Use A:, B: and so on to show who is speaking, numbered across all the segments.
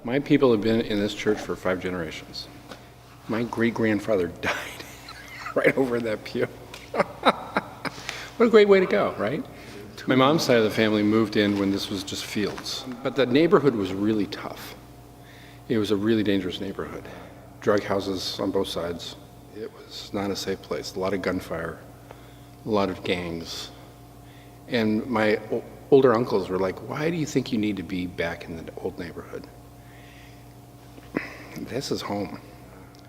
A: My people have been in this church for 5 generations. My great-grandfather died right over that pew. What a great way to go, right? My mom's side of the family moved in when this was just fields. But the neighborhood was really tough. It was a really dangerous neighborhood. Drug houses on both sides. It was not a safe place. A lot of gunfire, a lot of gangs. And my older uncles were like, why do you think you need to be back in the old neighborhood? This is home.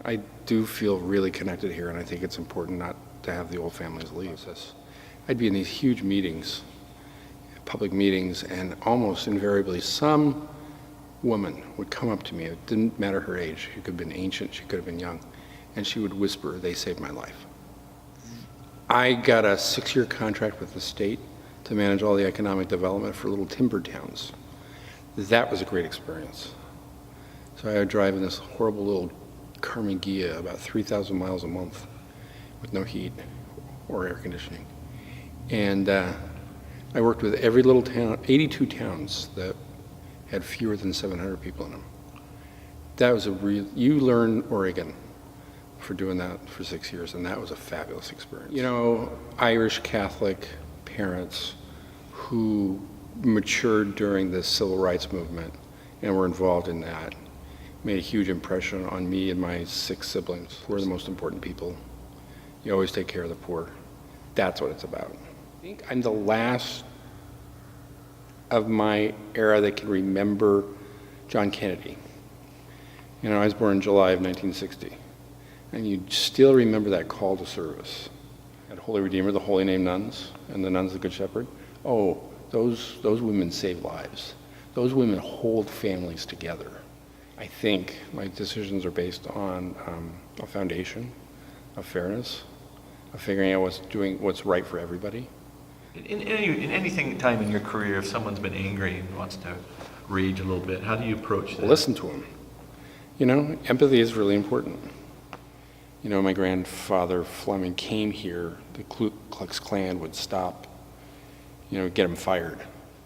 A: I do feel really connected here, and I think it's important not to have the old families leave. I'd be in these huge meetings, public meetings, and almost invariably some woman would come up to me. It didn't matter her age. She could have been ancient, she could have been young, and she would whisper, "They saved my life." I got a 6-year contract with the state to manage all the economic development for little timber towns. That was a great experience. So I would drive in this horrible little Carmen Ghia about 3,000 miles a month with no heat or air conditioning. And I worked with every little town, 82 towns that had fewer than 700 people in them. That was you learn Oregon for doing that for 6 years, and that was a fabulous experience. You know, Irish Catholic parents who matured during the civil rights movement and were involved in that made a huge impression on me and my 6 siblings. We're the most important people. You always take care of the poor. That's what it's about. I think I'm the last of my era that can remember John Kennedy. You know, I was born in July of 1960, and you still remember that call to service. At Holy Redeemer, the Holy Name nuns, and the nuns of the Good Shepherd. Oh, those women save lives. Those women hold families together. I think my decisions are based on a foundation of fairness, of figuring out what's right for everybody.
B: In anything time in your career, if someone's been angry and wants to rage a little bit, how do you approach that?
A: Listen to them. You know, empathy is really important. You know, my grandfather Fleming came here, the Ku Klux Klan would stop, you know, get him fired.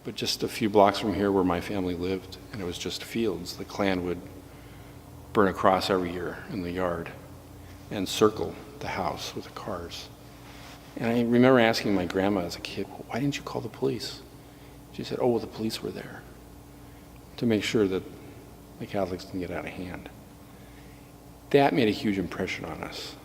A: But just a few blocks from here where my family lived, and it was just fields, the Klan would burn a cross every year in the yard and circle the house with the cars. And I remember asking my grandma as a kid, well, why didn't you call the police? She said, oh, well, the police were there to make sure that the Catholics didn't get out of hand. That made a huge impression on us.